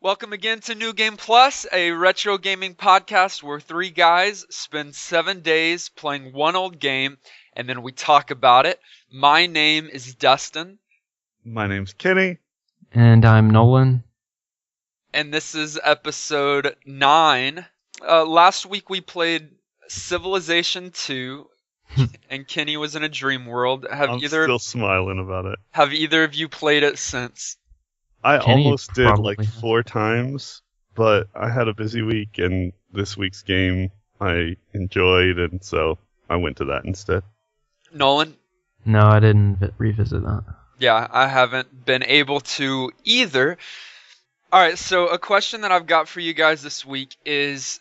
Welcome again to New Game Plus, a retro gaming podcast where three guys spend 7 days playing one old game and then we talk about it. My name is Dustin. My name's Kenny. And I'm Nolan. And this is episode 9. Last week we played Civilization 2, and Kenny was in a dream world. I'm still smiling about it. Have either of you played it since? I Kenny almost did probably like 4 times, but I had a busy week, and this week's game I enjoyed, and so I went to that instead. Nolan? No, I didn't revisit that. Yeah, I haven't been able to either. Alright, so a question that I've got for you guys this week is,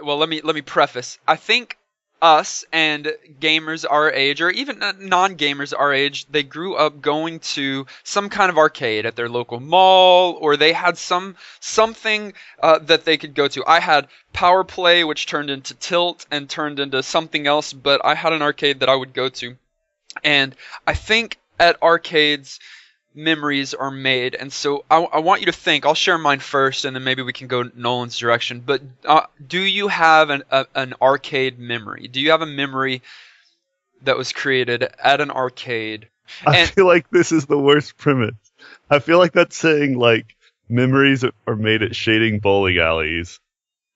let me preface. I think us and gamers our age, or even non-gamers our age, they grew up going to some kind of arcade at their local mall, or they had something that they could go to. I had Power Play, which turned into Tilt and turned into something else, but I had an arcade that I would go to. And I think at arcades, memories are made, and so I want you to think. I'll share mine first, and then maybe we can go Nolan's direction. But do you have an arcade memory? Do you have a memory that was created at an arcade? I feel like this is the worst premise. I feel like that's saying, like, memories are made at shading bowling alleys.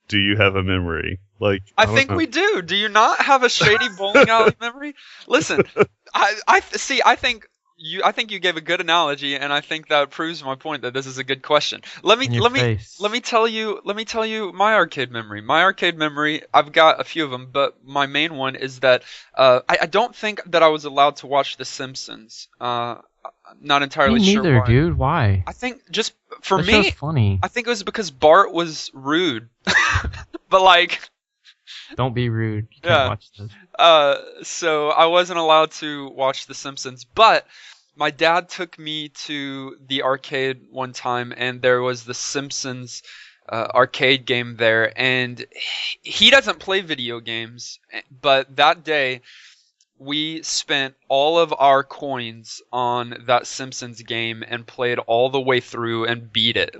Do you have a memory? Like, I think we do. Do you not have a shady bowling alley memory? Listen, I think you gave a good analogy, and I think that proves my point that this is a good question. Let me tell you my arcade memory. My arcade memory, I've got a few of them, but my main one is that I don't think that I was allowed to watch The Simpsons. Not entirely Me sure neither, why. dude. Why? I think just for That me, show's funny. I think it was because Bart was rude. But like, Don't be rude. You Yeah. can't watch this. so I wasn't allowed to watch The Simpsons, but my dad took me to the arcade one time, and there was the Simpsons arcade game there, and he doesn't play video games, but that day we spent all of our coins on that Simpsons game and played all the way through and beat it.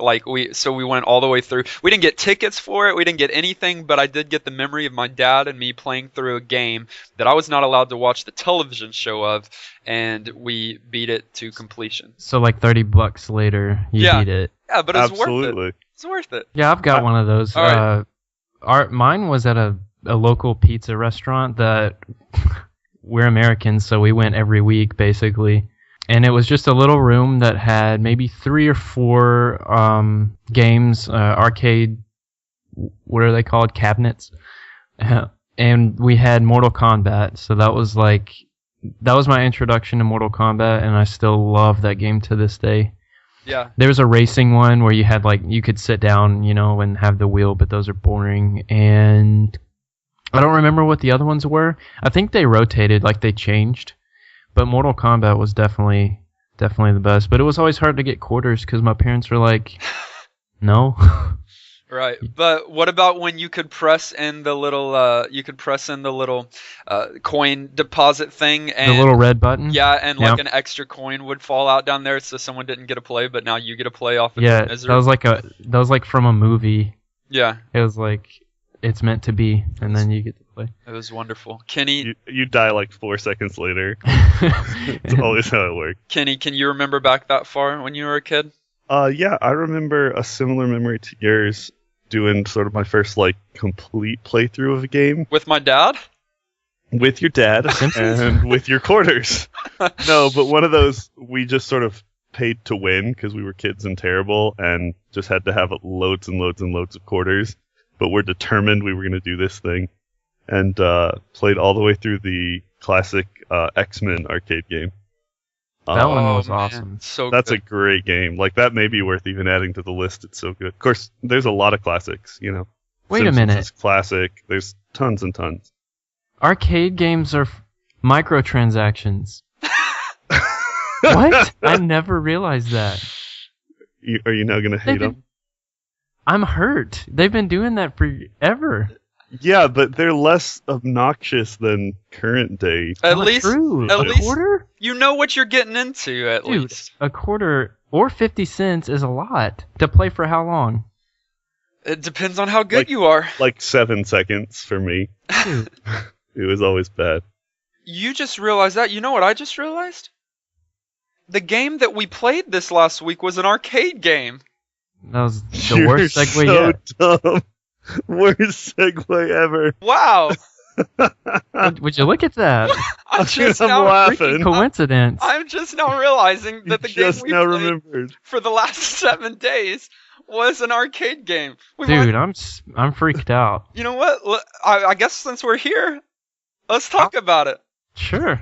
So we went all the way through. We didn't get tickets for it. We didn't get anything, but I did get the memory of my dad and me playing through a game that I was not allowed to watch the television show of, and we beat it to completion. So like $30 later, you Yeah. beat it. Yeah, but it's worth Absolutely. it. It's worth it. Yeah, I've got one of those. All right. Mine was at a local pizza restaurant that we're Americans, so we went every week basically. And it was just a little room that had maybe 3 or 4 games, arcade, what are they called? Cabinets. And we had Mortal Kombat, so that was my introduction to Mortal Kombat, and I still love that game to this day. Yeah. There was a racing one where you had you could sit down, and have the wheel, but those are boring. And I don't remember what the other ones were. I think they rotated, they changed. But Mortal Kombat was definitely the best. But it was always hard to get quarters because my parents were like, no. Right, but what about when you could press in the little coin deposit thing, and The little red button? yeah, and Yep. an extra coin would fall out down there, so someone didn't get a play, but now you get a play off of Yeah, the that misery. was like from a movie. Yeah, It was like, it's meant to be, and then you get to play. it was wonderful. Kenny, You die like 4 seconds later. It's always how it works. Kenny, can you remember back that far when you were a kid? Yeah, I remember a similar memory to yours, doing sort of my first, complete playthrough of a game With my dad? with your dad and with your quarters. No, but one of those we just sort of paid to win because we were kids and terrible and just had to have loads and loads and loads of quarters. But we're determined we were going to do this thing, and played all the way through the classic X-Men arcade game. That one Oh, was man, awesome. So That's a good. great game. That may be worth even adding to the list. It's so good. Of course, there's a lot of classics, Wait a Simpsons minute. is classic. There's tons and tons. Arcade games are microtransactions. What? I never realized that. Are you now going to hate them? I'm hurt. They've been doing that forever. Yeah, but they're less obnoxious than current day. At Not least, true. at a least- quarter? you know what you're getting into, at Dude, least. a quarter or 50 cents is a lot. To play for how long? It depends on how good Like- you are. Like 7 seconds for me. It was always bad. You just realized that. You know what I just realized? The game that we played this last week was an arcade game. That was the worst segue yet. so dumb. Worst segue ever. Wow. Would you look at that? I'm just I'm now laughing. Coincidence. I'm just now realizing that the game Just we now played remembered. for the last 7 days was an arcade game. Dude, I'm freaked out. You know what? I guess since we're here, let's talk about it. Sure.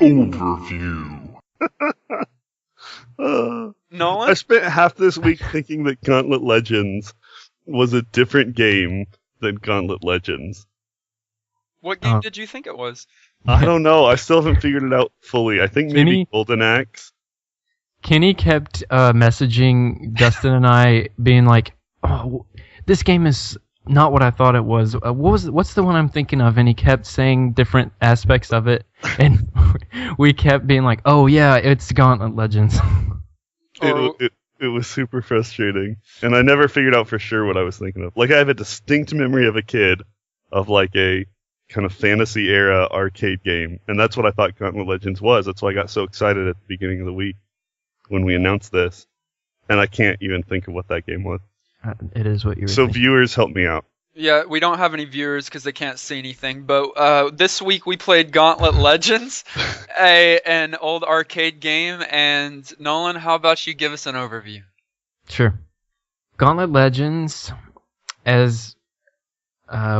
Overview. Nolan? I spent half this week thinking that Gauntlet Legends was a different game than Gauntlet Legends. What game did you think it was? I don't know. I still haven't figured it out fully. I think maybe Kenny? Golden Axe. Kenny kept messaging Dustin and I, being like, "Oh, this game is not what I thought it was. What's the one I'm thinking of?" And he kept saying different aspects of it, and we kept being like, "Oh yeah, it's Gauntlet Legends." It was super frustrating, and I never figured out for sure what I was thinking of. Like, I have a distinct memory of a kid of like a kind of fantasy era arcade game, and that's what I thought Gauntlet Legends was. That's why I got so excited at the beginning of the week when we announced this, and I can't even think of what that game was. It is what you were So thinking. viewers, help me out. Yeah, we don't have any viewers because they can't see anything. But this week we played Gauntlet Legends, an old arcade game. And Nolan, how about you give us an overview? Sure. Gauntlet Legends, as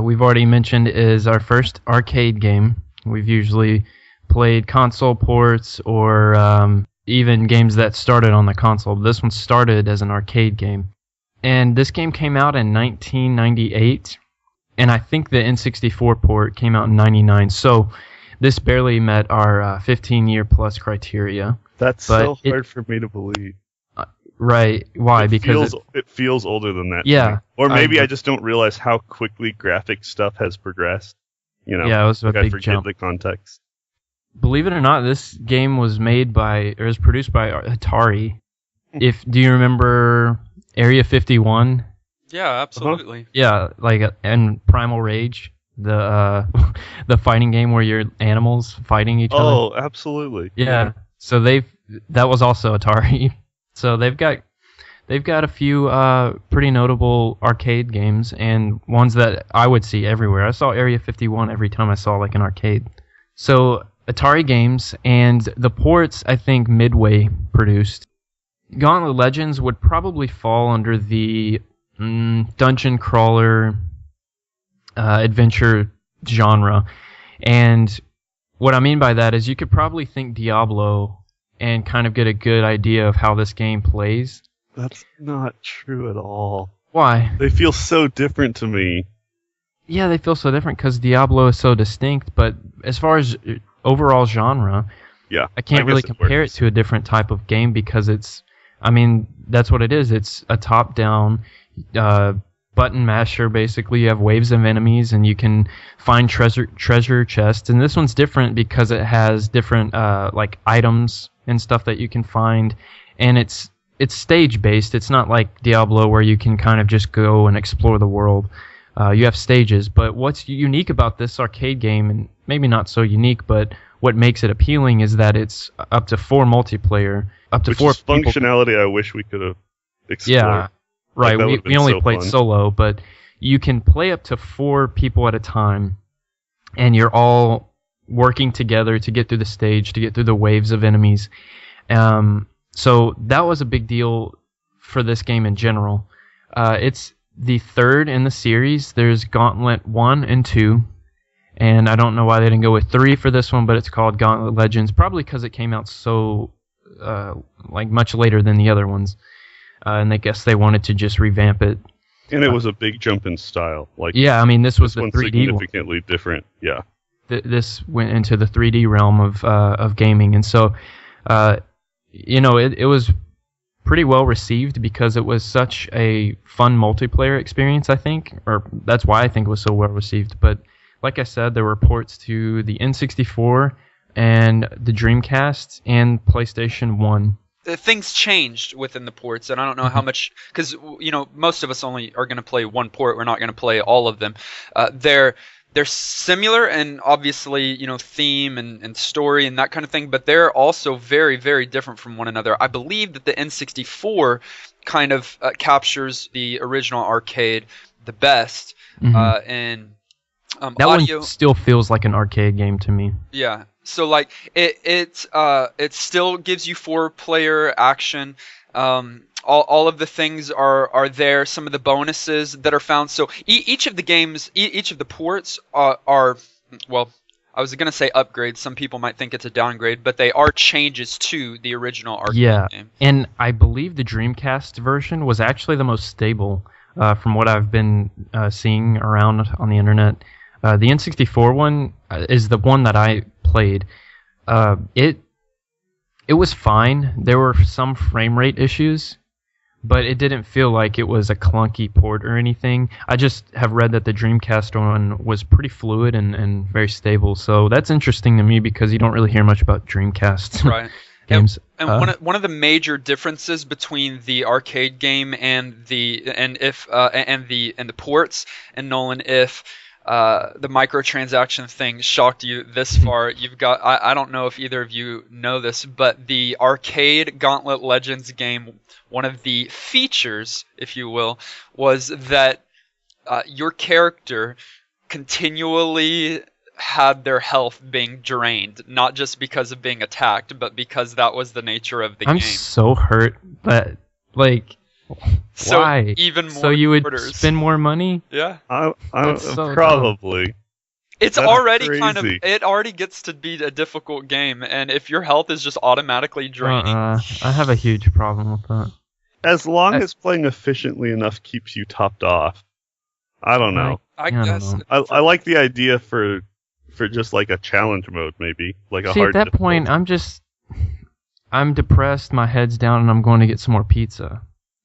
we've already mentioned, is our first arcade game. We've usually played console ports or even games that started on the console. This one started as an arcade game. And this game came out in 1998, and I think the N64 port came out in 99. So this barely met our 15-year plus criteria. That's But so hard for me to believe. Right? Why? Because it feels older than that. to Yeah, me. Or maybe I I just don't realize how quickly graphic stuff has progressed. You know, yeah, it was a like I big forget jump. the context. Believe it or not, this game was produced by Atari. Do you remember Area 51? Yeah, absolutely. Yeah, and Primal Rage, the the fighting game where you're animals fighting each other. Oh, absolutely. Yeah. So that was also Atari. So they've got a few pretty notable arcade games, and ones that I would see everywhere. I saw Area 51 every time I saw like an arcade. So Atari games, and the ports I think Midway produced. Gauntlet Legends would probably fall under the dungeon crawler adventure genre. And what I mean by that is you could probably think Diablo and kind of get a good idea of how this game plays. That's not true at all. Why? They feel so different to me. Yeah, they feel so different because Diablo is so distinct, but as far as overall genre, Yeah, I can't really guess it compare it works. to a different type of game because that's what it is. It's a top-down button masher, basically. You have waves of enemies, and you can find treasure chests. And this one's different because it has different like items and stuff that you can find, and it's stage-based. It's not like Diablo where you can kind of just go and explore the world. You have stages, but what's unique about this arcade game, and maybe not so unique, but what makes it appealing is that it's up to 4 multiplayer, up to Which 4 is people. functionality I wish we could have explored. Yeah, right. that We would've been only so played fun. solo, but you can play up to 4 people at a time, and you're all working together to get through the stage, to get through the waves of enemies. So that was a big deal for this game in general. It's the third in the series. There's Gauntlet 1 and 2, and I don't know why they didn't go with 3 for this one, but it's called Gauntlet Legends, probably because it came out so much later than the other ones, and I guess they wanted to just revamp it. And it was a big jump in style. Like, Yeah, I mean, this was this the one's 3D one. significantly different. Yeah. This went into the 3D realm of gaming, and so it was pretty well received because it was such a fun multiplayer experience, I think, or that's why I think it was so well received. But like I said, there were ports to the N64 and the Dreamcast and PlayStation 1. things changed within the ports, and I don't know how much, because most of us only are going to play one port. We're not going to play all of them. They're similar, and obviously theme and story and that kind of thing, but they're also very, very different from one another. I believe that the N64 kind of captures the original arcade the best, and that audio one still feels like an arcade game to me. Yeah. So like it still gives you 4-player action. All of the things are there. Some of the bonuses that are found. So each of the games, each of the ports are well, I was going to say upgrades. Some people might think it's a downgrade, but they are changes to the original arcade game. And I believe the Dreamcast version was actually the most stable from what I've been seeing around on the internet. The N64 one is the one that I played. It was fine. There were some frame rate issues, but it didn't feel like it was a clunky port or anything. I just have read that the Dreamcast one was pretty fluid and very stable. So that's interesting to me because you don't really hear much about Dreamcast games. And one of the major differences between the arcade game and the ports, and Nolan, if the microtransaction thing shocked you this far, you've got, I don't know if either of you know this, but the arcade Gauntlet Legends game, one of the features, if you will, was that your character continually had their health being drained, not just because of being attacked, but because that was the nature of the game. I'm so hurt, but like... So why? Even more. So you would orders. spend more money? Yeah. Probably. It's That's already crazy. it already gets to be a difficult game, and if your health is just automatically draining. I have a huge problem with that. As long as playing efficiently enough keeps you topped off. I don't know. I don't guess. know. I like the idea for just like a challenge mode, maybe. Like a See, hard at that point, I'm depressed, my head's down, and I'm going to get some more pizza.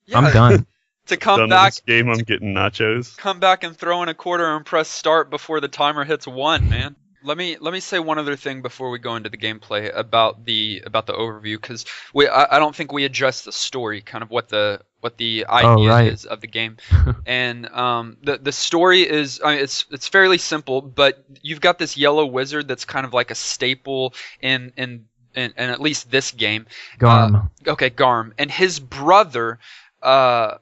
Yeah, I'm done. To come done back. with this game, I'm getting nachos. Come back and throw in a quarter and press start before the timer hits 1, man. Let me say one other thing before we go into the gameplay about the overview, because I don't think we addressed the story, kind of what the idea is of the game. And the story is, I mean, it's fairly simple, but you've got this yellow wizard that's kind of like a staple in at least this game. Garm. Garm, and his brother. No.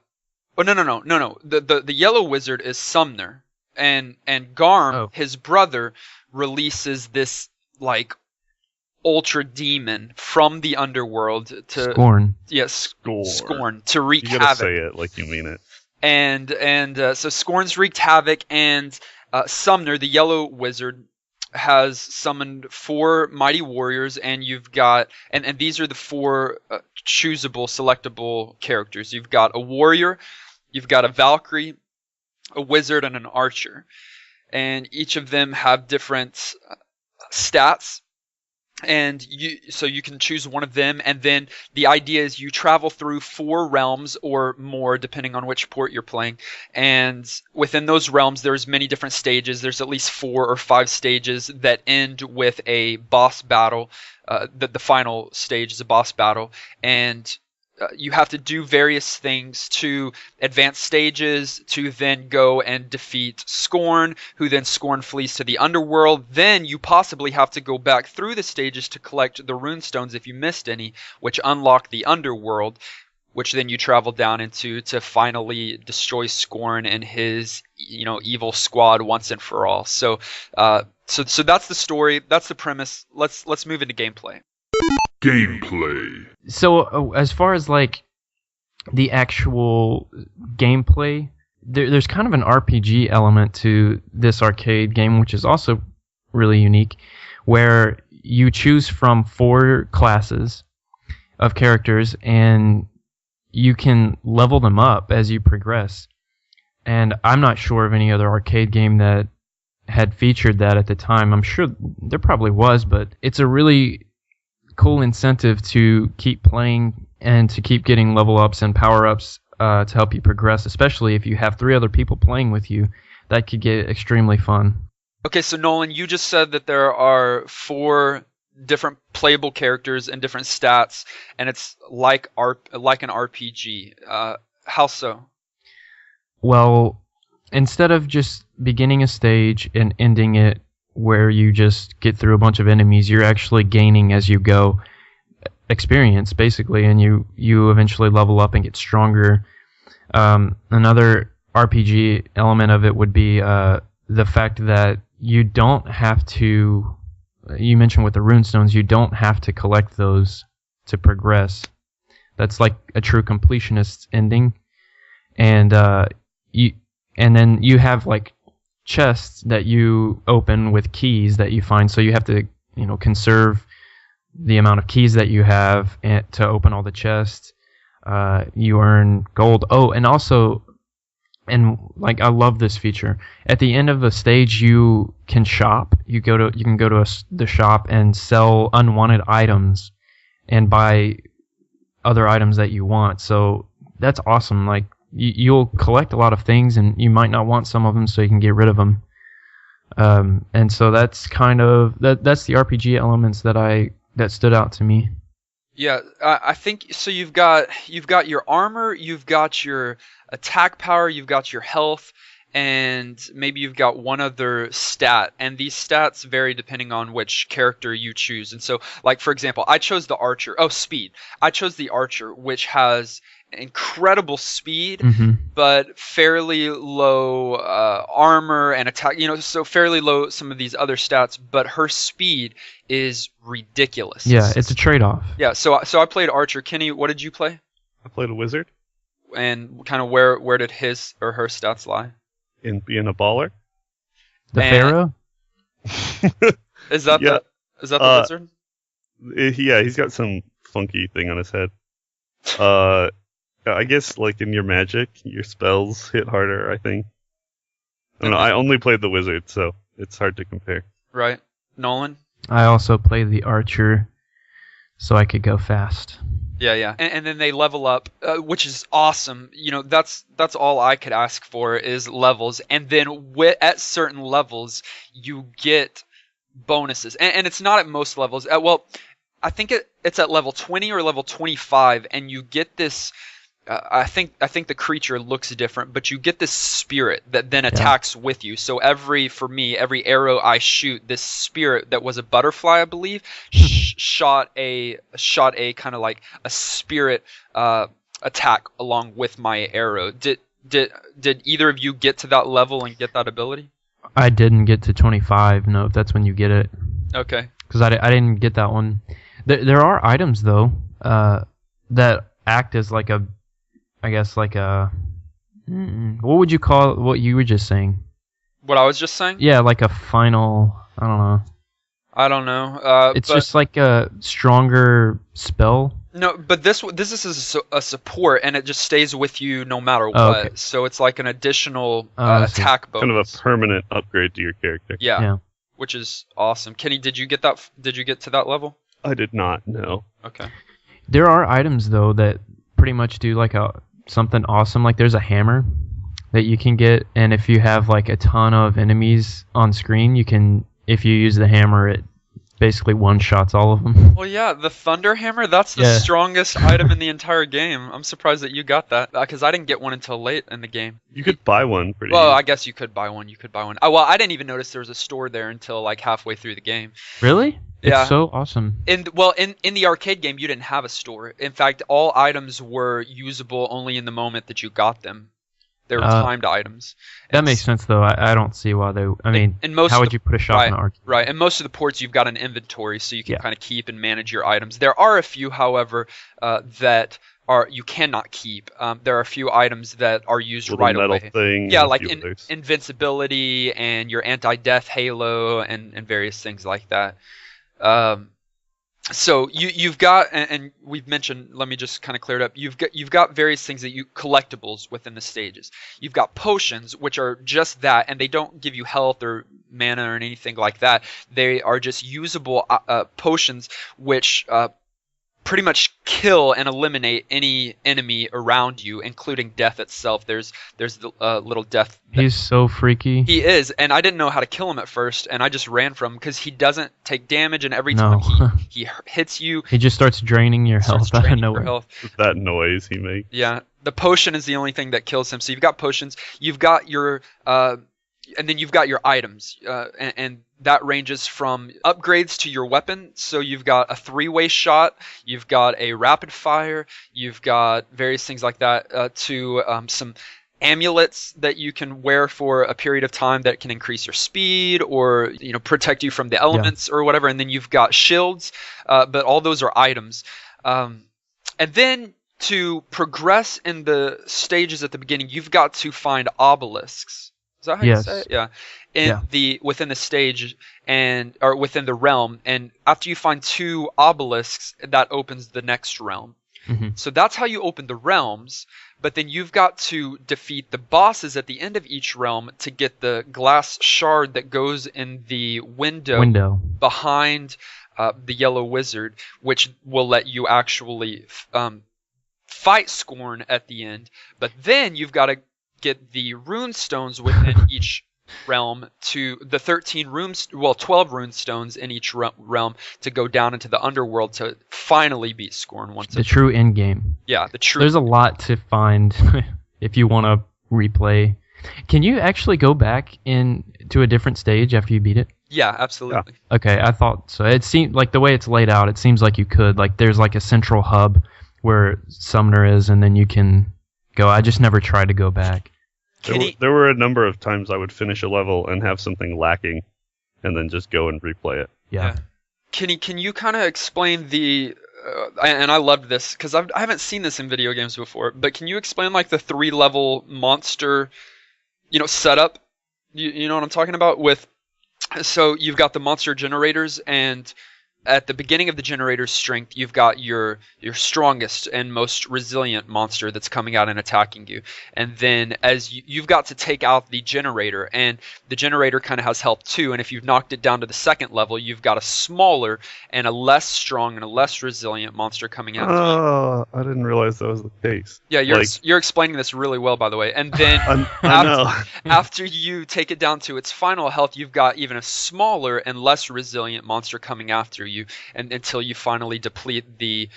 The yellow wizard is Sumner, and Garm, his brother, releases this like ultra demon from the underworld to Scorn. Yes, Scorn to wreak havoc. You gotta say it like you mean it. And so Scorn's wreaked havoc, and Sumner, the yellow wizard, has summoned 4 mighty warriors, and you've got and these are the 4 choosable, selectable characters. You've got a warrior, you've got a Valkyrie, a wizard, and an archer, and each of them have different stats. And you can choose one of them, and then the idea is you travel through 4 realms or more, depending on which port you're playing. And within those realms, there's many different stages. There's at least 4 or 5 stages that end with a boss battle. The final stage is a boss battle, and you have to do various things to advance stages to then go and defeat Scorn, who then Scorn flees to the underworld. Then you possibly have to go back through the stages to collect the runestones if you missed any, which unlock the underworld, which then you travel down into to finally destroy Scorn and his evil squad once and for all. So that's the story, that's the premise. Let's move into gameplay. So as far as like the actual gameplay, there's kind of an RPG element to this arcade game, which is also really unique, where you choose from 4 classes of characters and you can level them up as you progress. And I'm not sure of any other arcade game that had featured that at the time. I'm sure there probably was, but it's a really cool incentive to keep playing and to keep getting level ups and power ups to help you progress, especially if you have 3 other people playing with you. That could get extremely fun. Okay, so Nolan, you just said that there are 4 different playable characters and different stats, and it's like an RPG. How so? Well, instead of just beginning a stage and ending it where you just get through a bunch of enemies, you're actually gaining as you go experience, basically, and you eventually level up and get stronger. Another RPG element of it would be the fact that you don't have to, you mentioned with the runestones, you don't have to collect those to progress. That's like a true completionist ending. And then you have like chests that you open with keys that you find, so you have to, conserve the amount of keys that you have to open all the chests. You earn gold. Oh, and also, and like I love this feature. At the end of a stage, you can shop. You can go to the shop and sell unwanted items, and buy other items that you want. So that's awesome. Like you'll collect a lot of things, and you might not want some of them, so you can get rid of them. And so that's kind of that's the RPG elements that stood out to me. Yeah, I think so. You've got your armor, you've got your attack power, you've got your health, and maybe you've got one other stat. And these stats vary depending on which character you choose. And so, like for example, I chose the archer. Oh, speed. I chose the archer, which has incredible speed, but fairly low armor and attack. So fairly low some of these other stats, but her speed is ridiculous. Yeah, it's a trade-off. Yeah, so I played archer. Kenny, what did you play? I played a wizard. And kind of where did his or her stats lie? In being a baller. The Pharaoh? Is that yeah. the wizard? Yeah, he's got some funky thing on his head. I guess like in your magic, your spells hit harder, I think. I don't know, I only played the wizard, so it's hard to compare. Right. Nolan? I also played the archer, so I could go fast. Yeah. And then they level up, which is awesome. That's all I could ask for is levels. And then at certain levels, you get bonuses. And it's not at most levels. I think it's at level 20 or level 25, and you get this. I think the creature looks different, but you get this spirit that then attacks with you. So every arrow I shoot, this spirit that was a butterfly, I believe, shot a kind of like a spirit attack along with my arrow. Did either of you get to that level and get that ability? I didn't get to 25. No, if that's when you get it. Okay. Because I didn't get that one. There are items though that act as like a. I guess like a, what would you call what you were just saying? What I was just saying? Yeah, like a final, I don't know. It's just like a stronger spell. No, but this is a support, and it just stays with you no matter what. Okay. So it's like an additional attack bonus. Kind of a permanent upgrade to your character. Yeah. Which is awesome. Kenny, did you get to that level? I did not, no. Okay. There are items though that pretty much do like something awesome. Like there's a hammer that you can get, and if you have like a ton of enemies on screen, if you use the hammer, it basically one-shots all of them. Well, yeah, the Thunder Hammer, that's the strongest item in the entire game. I'm surprised that you got that, because I didn't get one until late in the game. You could buy one pretty Well, easy. I guess you could buy one. Well, I didn't even notice there was a store there until like halfway through the game. Really? Yeah. It's so awesome. In the arcade game, you didn't have a store. In fact, all items were usable only in the moment that you got them. They were timed items. That makes sense, though. I don't see why they. I mean, how would you put a shop in an arcade? Right, and most of the ports you've got an inventory, so you can kind of keep and manage your items. There are a few, however, that you cannot keep. There are a few items that are used right away. Yeah, like invincibility and your anti-death halo and various things like that. So you've got, and we've mentioned, let me just kind of clear it up. You've got various things collectibles within the stages. You've got potions, which are just that, and they don't give you health or mana or anything like that. They are just usable potions, which pretty much kill and eliminate any enemy around you, including death itself. There's the little death. He's so freaky. He is, and I didn't know how to kill him at first, and I just ran from him because he doesn't take damage, and every time he hits you, he just starts draining your health out of nowhere. That noise he makes. Yeah, the potion is the only thing that kills him. So you've got potions, you've got your and then you've got your items, and that ranges from upgrades to your weapon. So you've got a 3-way shot, you've got a rapid fire, you've got various things like that, to some amulets that you can wear for a period of time that can increase your speed or protect you from the elements or whatever. And then you've got shields, but all those are items. And then to progress in the stages at the beginning, you've got to find obelisks. Is that how you say it? Yeah. Within the stage or within the realm, and after you find 2 obelisks, that opens the next realm. Mm-hmm. So that's how you open the realms. But then you've got to defeat the bosses at the end of each realm to get the glass shard that goes in the window behind the yellow wizard, which will let you actually fight Scorn at the end. But then you've got to get the rune stones within each realm to the 12 rune stones in each realm to go down into the underworld to finally beat Scorn once. The true end game. Yeah, the true. There's a lot to find if you want to replay. Can you actually go back to a different stage after you beat it? Yeah, absolutely. Yeah. Okay, I thought so. It seemed like the way it's laid out, it seems like you could. Like there's like a central hub where Summoner is, and then you can go. I just never tried to go back. There were a number of times I would finish a level and have something lacking, and then just go and replay it. Yeah. Can you kind of explain the? And I loved this because I haven't seen this in video games before. But can you explain like the 3-level monster, setup? You know what I'm talking about So you've got the monster generators, and at the beginning of the generator's strength, you've got your strongest and most resilient monster that's coming out and attacking you. And then as you've got to take out the generator, and the generator kind of has health too. And if you've knocked it down to the 2nd level, you've got a smaller and a less strong and a less resilient monster coming out. Oh, I didn't realize that was the case. Yeah, you're explaining this really well, by the way. And then after you take it down to its final health, you've got even a smaller and less resilient monster coming after you. And until you finally deplete the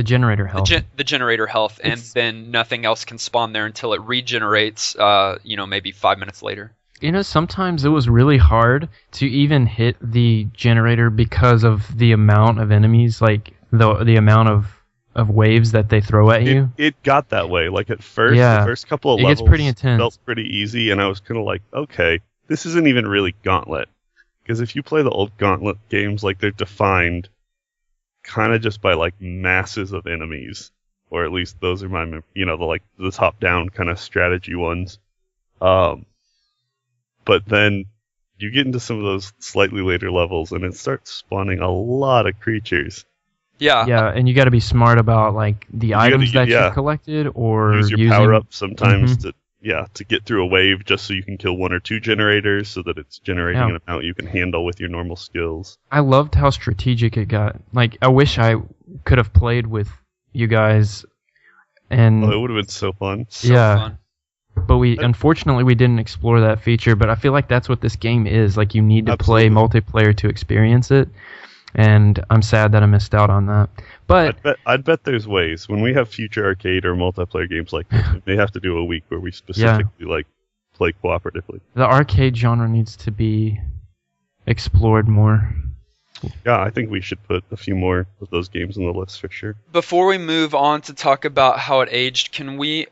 generator health, the generator health, and then nothing else can spawn there until it regenerates. Maybe 5 minutes later. Sometimes it was really hard to even hit the generator because of the amount of enemies, like the amount of waves that they throw at you. It got that way. Like at first, the first couple of levels gets pretty intense. Felt pretty easy, and I was kind of like, okay, this isn't even really Gauntlet. Because if you play the old Gauntlet games, like they're defined kind of just by like masses of enemies, or at least those are my, the top-down kind of strategy ones. But then you get into some of those slightly later levels, and it starts spawning a lot of creatures. Yeah. Yeah, and you got to be smart about like the items that you've collected, or use your power-up sometimes to get through a wave just so you can kill 1 or 2 generators so that it's generating an amount you can handle with your normal skills. I loved how strategic it got. Like, I wish I could have played with you guys. And it would have been so fun. Fun. But unfortunately we didn't explore that feature, but I feel like that's what this game is. Like, you need to play multiplayer to experience it. And I'm sad that I missed out on that. But I'd bet there's ways. When we have future arcade or multiplayer games like this, we may have to do a week where we specifically play cooperatively. The arcade genre needs to be explored more. Yeah, I think we should put a few more of those games on the list for sure. Before we move on to talk about how it aged, can we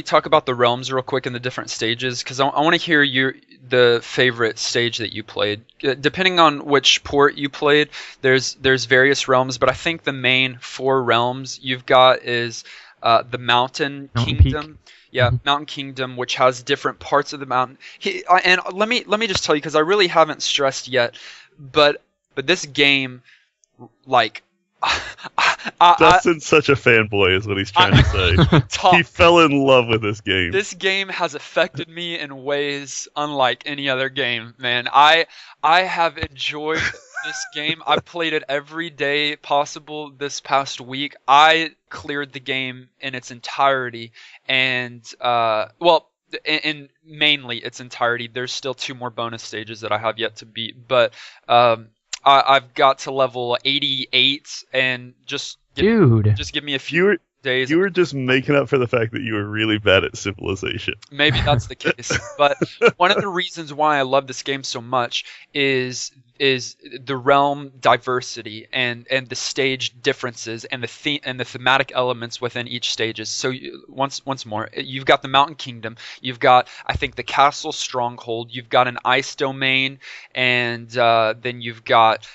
talk about the realms real quick in the different stages? Because I want to hear the favorite stage that you played. Depending on which port you played, there's various realms, but I think the main 4 realms you've got is the Mountain Kingdom. Peak. Yeah, Mountain Kingdom, which has different parts of the mountain. And let me just tell you, because I really haven't stressed yet, but this game, like, Dustin's such a fanboy is what he's trying to say. He fell in love with this game. This game has affected me in ways unlike any other game, man. I have enjoyed this game. I played it every day possible this past week. I cleared the game in its entirety, and in mainly its entirety. There's still 2 more bonus stages that I have yet to beat, but I've got to level 88, and just give me a few days. You were just making up for the fact that you were really bad at Civilization. Maybe that's the case. But one of the reasons why I love this game so much is the realm diversity and the stage differences and the thematic elements within each stages. So once more, you've got the Mountain Kingdom, you've got, I think, the Castle Stronghold, you've got an ice domain, and then you've got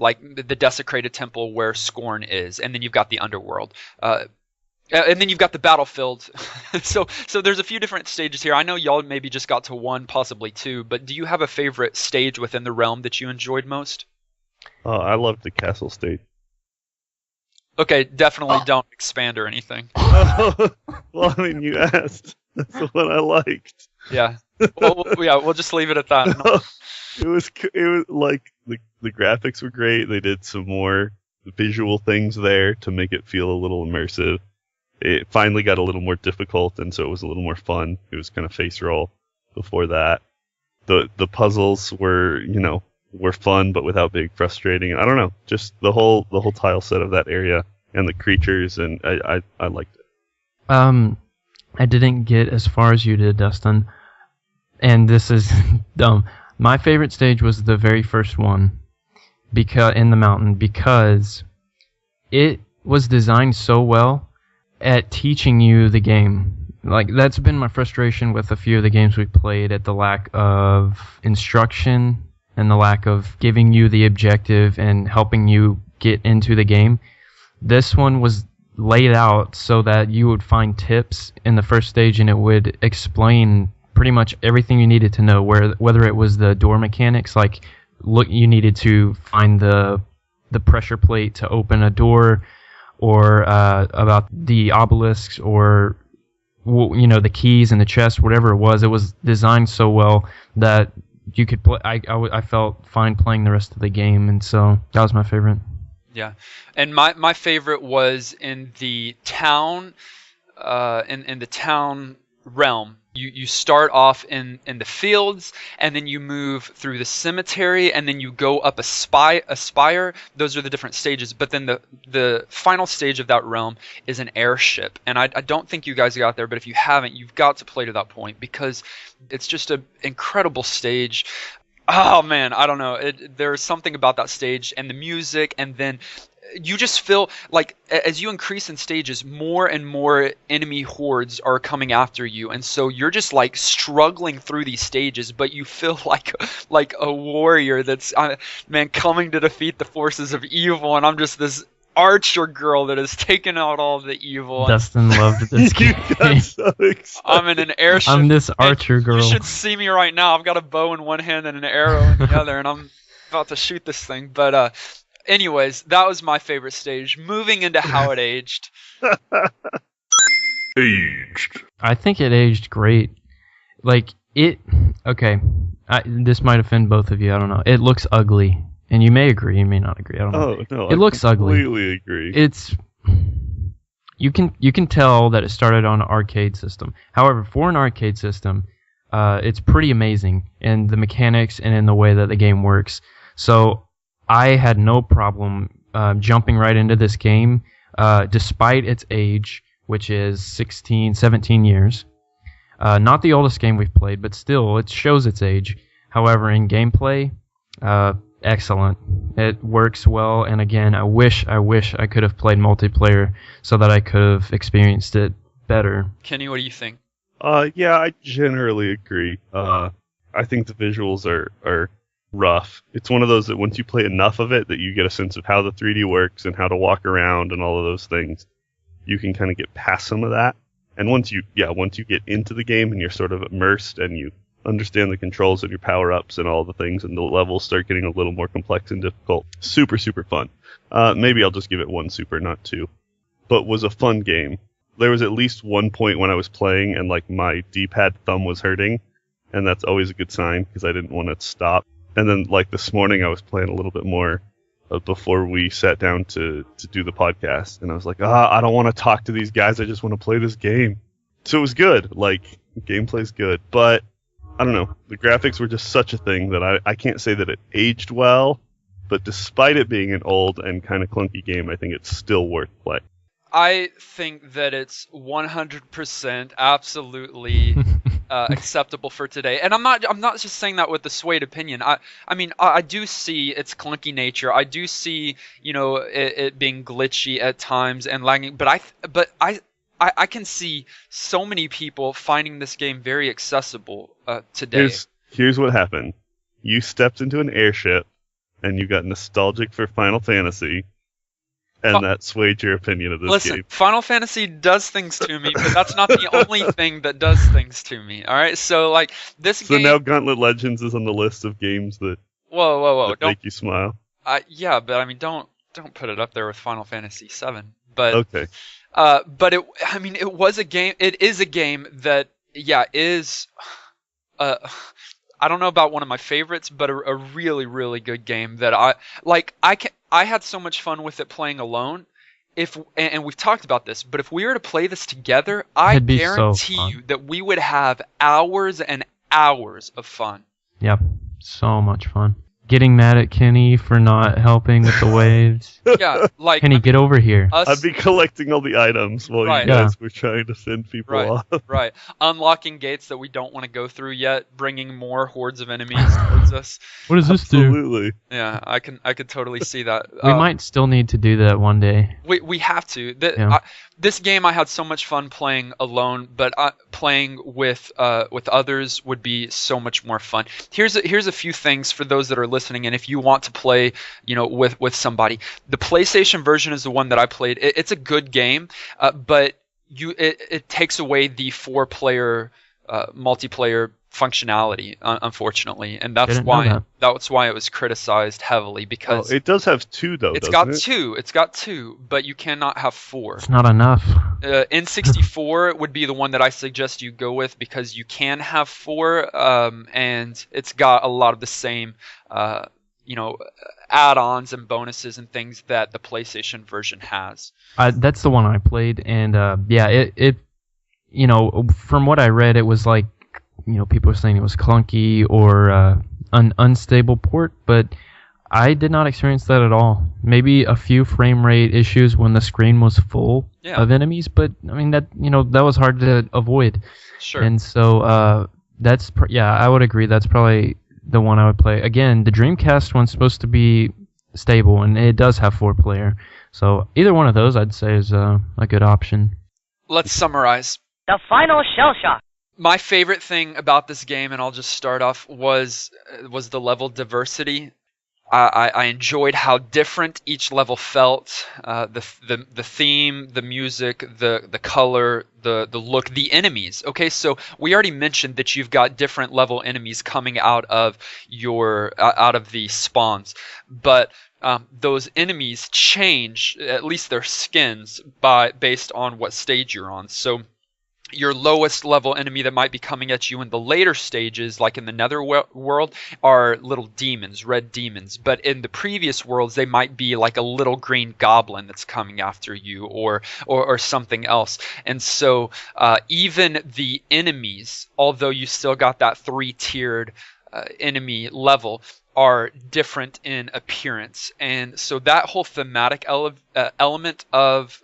like the desecrated temple where Scorn is, and then you've got the underworld, and then you've got the battlefield. so there's a few different stages here. I know y'all maybe just got to 1, possibly 2, but do you have a favorite stage within the realm that you enjoyed most? I loved the castle stage. Okay, definitely don't expand or anything. Well, I mean, you asked. That's the one I liked. Yeah. Well, we'll just leave it at that. No, it was like the graphics were great. They did some more visual things there to make it feel a little immersive. It finally got a little more difficult, and so it was a little more fun. It was kind of face roll before that. The puzzles were fun, but without being frustrating. I don't know, just the whole tile set of that area and the creatures, and I liked it. I didn't get as far as you did, Dustin, and this is dumb. My favorite stage was the very first one, because in the mountain, because it was designed so well at teaching you the game. Like, that's been my frustration with a few of the games we've played, at the lack of instruction and the lack of giving you the objective and helping you get into the game. This one was laid out so that you would find tips in the first stage, and it would explain pretty much everything you needed to know, whether it was the door mechanics, like you needed to find the pressure plate to open a door, or about the obelisks, or the keys in the chest, whatever it was designed so well that you could play. I felt fine playing the rest of the game, and so that was my favorite. Yeah, and my favorite was in the town, in the town realm. You start off in the fields, and then you move through the cemetery, and then you go up a spire. Those are the different stages. But then the final stage of that realm is an airship. And I don't think you guys got there, but if you haven't, you've got to play to that point, because it's just an incredible stage. Oh man, I don't know. There's something about that stage and the music, and then you just feel like as you increase in stages, more and more enemy hordes are coming after you, and so you're just like struggling through these stages, but you feel like a warrior that's coming to defeat the forces of evil, and I'm just this archer girl that has taken out all the evil. Dustin loved this game. Got so excited. I'm in an airship. I'm this archer girl. You should see me right now. I've got a bow in one hand and an arrow in the other, and I'm about to shoot this thing. But anyways, that was my favorite stage. Moving into how it aged. Aged. I think it aged great. Like, okay, this might offend both of you, I don't know. It looks ugly. And you may agree, you may not agree. I don't know. Oh no, it looks ugly. Completely agree. It's you can tell that it started on an arcade system. However, for an arcade system, it's pretty amazing in the mechanics and in the way that the game works. So I had no problem jumping right into this game, despite its age, which is 17 years. Not the oldest game we've played, but still, it shows its age. However, in gameplay, excellent. It works well, and again, I wish I could have played multiplayer so that I could have experienced it better. Kenny, what do you think? Yeah, I generally agree. I think the visuals are rough. It's one of those that once you play enough of it, that you get a sense of how the 3D works and how to walk around and all of those things. You can kind of get past some of that. And once you get into the game and you're sort of immersed and you understand the controls and your power-ups and all the things, and the levels start getting a little more complex and difficult. Super, super fun. Maybe I'll just give it 1 super, not 2. But was a fun game. There was at least one point when I was playing and like my D-pad thumb was hurting, and that's always a good sign because I didn't want to stop. And then, like, this morning I was playing a little bit more before we sat down to do the podcast. And I was like, I don't want to talk to these guys. I just want to play this game. So it was good. Like, gameplay's good. But, I don't know. The graphics were just such a thing that I can't say that it aged well. But despite it being an old and kind of clunky game, I think it's still worth playing. I think that it's 100% absolutely acceptable for today, and I'm not just saying that with a swayed opinion. I mean I do see its clunky nature. I do see it being glitchy at times and lagging, but I can see so many people finding this game very accessible today. Here's what happened. You stepped into an airship, and you got nostalgic for Final Fantasy. And that swayed your opinion of this game. Listen, Final Fantasy does things to me, but that's not the only thing that does things to me. All right, so like this game. So now Gauntlet Legends is on the list of games that. Whoa! That make you smile. Yeah, but I mean, don't put it up there with Final Fantasy VII. But okay. But it was a game. It is a game that is. I don't know about one of my favorites, but a really, really good game that I had so much fun with it playing alone. And we've talked about this, but if we were to play this together, I guarantee you that we would have hours and hours of fun. Yep, so much fun. Getting mad at Kenny for not helping with the waves. Yeah, like Kenny, get over here. I'd be collecting all the items while you guys were trying to send people off. Right. Unlocking gates that we don't want to go through yet, bringing more hordes of enemies towards us. What does this do? Absolutely. Yeah, I could totally see that. We might still need to do that one day. We have to. This game I had so much fun playing alone, but playing with others would be so much more fun. Here's a few things for those that are listening, and if you want to play, with somebody, the PlayStation version is the one that I played. It's a good game, but it takes away the 4-player multiplayer functionality, unfortunately, and that's why it was criticized heavily because it does have 2 though. It's got two, but you cannot have 4. It's not enough. N64 would be the one that I suggest you go with because you can have 4, and it's got a lot of the same add-ons and bonuses and things that the PlayStation version has. That's the one I played, and it from what I read, it was like, people were saying it was clunky or an unstable port, but I did not experience that at all. Maybe a few frame rate issues when the screen was full of enemies, but I mean that was hard to avoid. Sure. And so I would agree. That's probably the one I would play. Again, the Dreamcast one's supposed to be stable, and it does have 4-player. So either one of those, I'd say, is a good option. Let's summarize. The final shell shock. My favorite thing about this game, and I'll just start off, was the level diversity. I enjoyed how different each level felt. The theme, the music, the color, the look, the enemies. Okay, so we already mentioned that you've got different level enemies coming out of the spawns, but those enemies change, at least their skins, based on what stage you're on. So your lowest level enemy that might be coming at you in the later stages, like in the Nether world, are little demons, red demons. But in the previous worlds, they might be like a little green goblin that's coming after you, or something else. And so even the enemies, although you still got that 3-tiered enemy level, are different in appearance. And so that whole thematic element of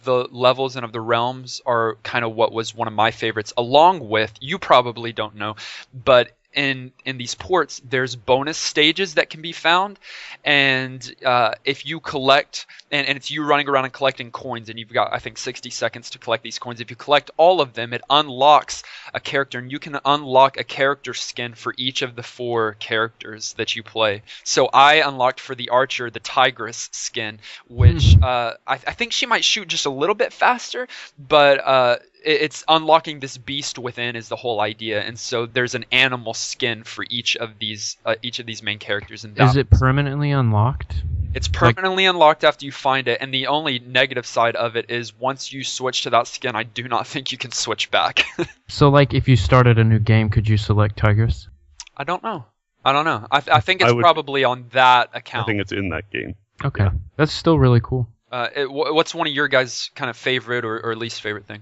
the levels and of the realms are kind of what was one of my favorites, along with, you probably don't know, but in these ports, there's bonus stages that can be found, and if you collect, and it's you running around and collecting coins, and you've got, I think, 60 seconds to collect these coins. If you collect all of them, it unlocks a character, and you can unlock a character skin for each of the 4 characters that you play. So I unlocked for the archer the tigress skin, which I think she might shoot just a little bit faster, but it's unlocking this beast within is the whole idea, and so there's an animal skin for each of these main characters. And is it permanently unlocked? It's permanently unlocked after you find it, and the only negative side of it is once you switch to that skin, I do not think you can switch back. So, like, if you started a new game, could you select Tigress? I don't know. I don't know. I think it's probably on that account. I think it's in that game. Okay, that's still really cool. What's one of your guys' kind of favorite or least favorite thing?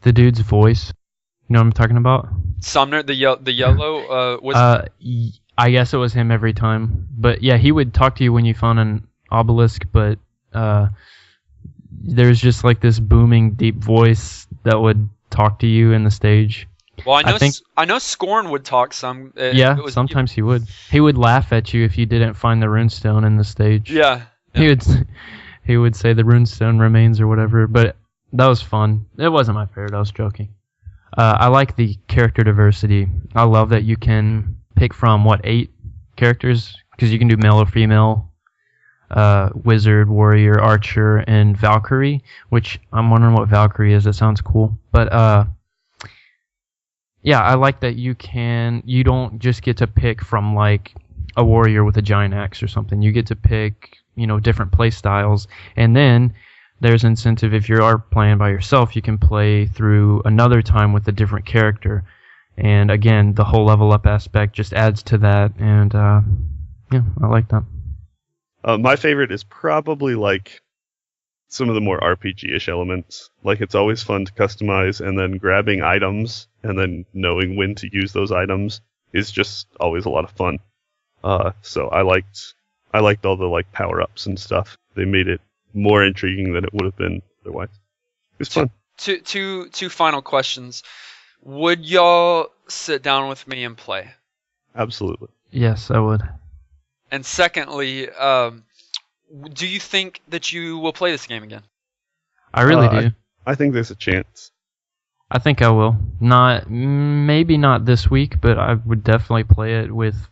The dude's voice. You know what I'm talking about? Sumner, the yellow. I guess it was him every time. But yeah, he would talk to you when you found an obelisk, but there's just like this booming, deep voice that would talk to you in the stage. Well, I know Scorn would talk some. Sometimes he would. He would laugh at you if you didn't find the runestone in the stage. Yeah. He would say the runestone remains or whatever, but that was fun. It wasn't my favorite. I was joking. I like the character diversity. I love that you can pick from 8 characters, because you can do male or female, wizard, warrior, archer, and Valkyrie. Which I'm wondering what Valkyrie is. It sounds cool, but yeah, I like that you don't just get to pick from like a warrior with a giant axe or something. You get to pick, different play styles. And then there's incentive if you are playing by yourself, you can play through another time with a different character. And again, the whole level up aspect just adds to that. And yeah, I like that. My favorite is probably like some of the more RPG-ish elements. Like, it's always fun to customize, and then grabbing items and then knowing when to use those items is just always a lot of fun. So I liked all the like power-ups and stuff. They made it more intriguing than it would have been otherwise. It was fun. Two final questions. Would y'all sit down with me and play? Absolutely. Yes, I would. And secondly, do you think that you will play this game again? I really do. I think there's a chance. I think I will. Maybe not this week, but I would definitely play it with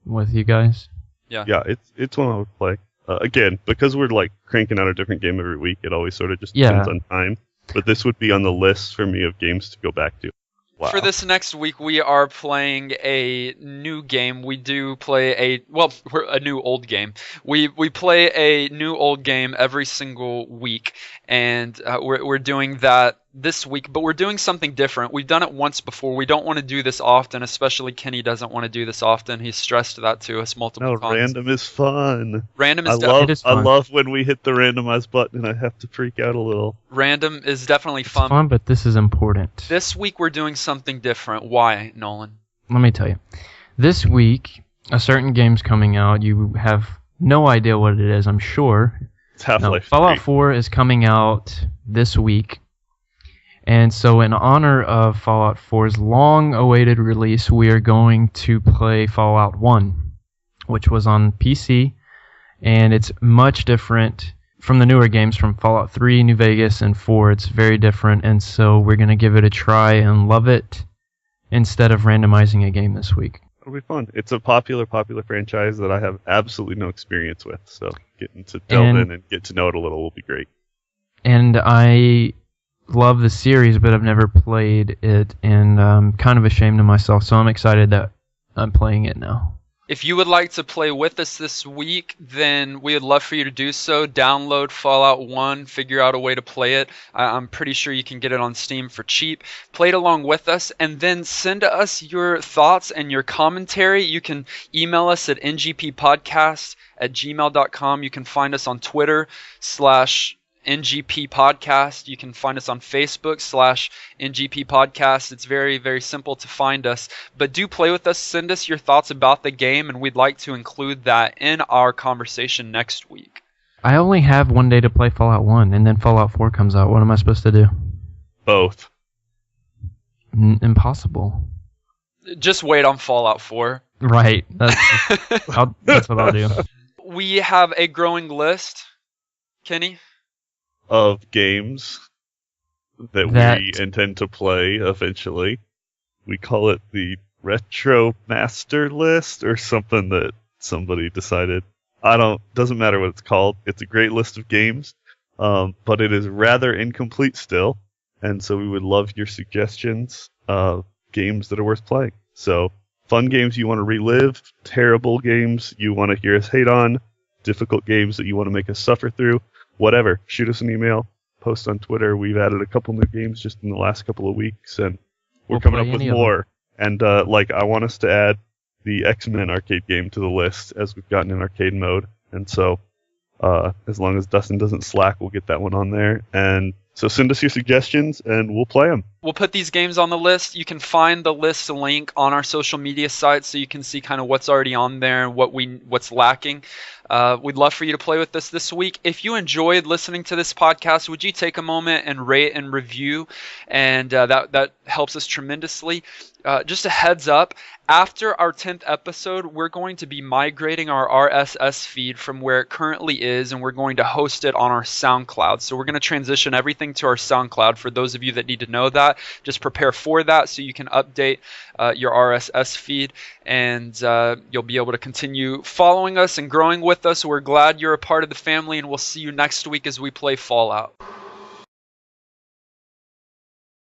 you guys. Yeah. Yeah, it's one I would play. Again, because we're like cranking out a different game every week, it always sort of just depends on time. But this would be on the list for me of games to go back to. Wow. For this next week, we are playing a new game. We do play a new old game. We play a new old game every single week, and we're doing that this week, but we're doing something different. We've done it once before. We don't want to do this often, especially Kenny doesn't want to do this often. He's stressed that to us multiple times. Random is fun. Random is I love when we hit the randomize button and I have to freak out a little. Random is definitely fun. It's fun, but this is important. This week we're doing something different. Why, Nolan? Let me tell you. This week, a certain game's coming out. You have no idea what it is, I'm sure. It's Half-Life 3. Fallout 4 is coming out this week. And so in honor of Fallout 4's long-awaited release, we are going to play Fallout 1, which was on PC, and it's much different from the newer games, from Fallout 3, New Vegas, and 4. It's very different, and so we're going to give it a try and love it instead of randomizing a game this week. It'll be fun. It's a popular franchise that I have absolutely no experience with, so getting to delve in and get to know it a little will be great. And I love the series, but I've never played it, and I'm kind of ashamed of myself, so I'm excited that I'm playing it now. If you would like to play with us this week, then we would love for you to do so. Download Fallout 1, figure out a way to play it. I'm pretty sure you can get it on Steam for cheap. Play it along with us, and then send us your thoughts and your commentary. You can email us at ngppodcast@gmail.com. You can find us on Twitter /NGP Podcast. You can find us on Facebook /NGP Podcast. It's very, very simple to find us. But do play with us. Send us your thoughts about the game, and we'd like to include that in our conversation next week. I only have one day to play Fallout 1, and then Fallout 4 comes out. What am I supposed to do? Both. Impossible. Just wait on Fallout 4. Right. That's what I'll do. We have a growing list. Kenny? Of games that we intend to play eventually. We call it the Retro Master List or something that somebody decided. Doesn't matter what it's called. It's a great list of games, but it is rather incomplete still, and so we would love your suggestions of games that are worth playing. So, fun games you want to relive, terrible games you want to hear us hate on, difficult games that you want to make us suffer through. Whatever, shoot us an email, post on Twitter. We've added a couple new games just in the last couple of weeks, and we're coming up with more. And I want us to add the X-Men arcade game to the list as we've gotten in arcade mode. And so as long as Dustin doesn't slack, we'll get that one on there. And so send us your suggestions, and we'll play them. We'll put these games on the list. You can find the list link on our social media sites, so you can see kind of what's already on there and what's lacking. We'd love for you to play with us this week. If you enjoyed listening to this podcast, would you take a moment and rate and review? And that helps us tremendously. Just a heads up, after our 10th episode, we're going to be migrating our RSS feed from where it currently is, and we're going to host it on our SoundCloud. So we're going to transition everything to our SoundCloud. For those of you that need to know that, just prepare for that so you can update your RSS feed, and you'll be able to continue following us and growing with us. We're glad you're a part of the family, and we'll see you next week as we play Fallout.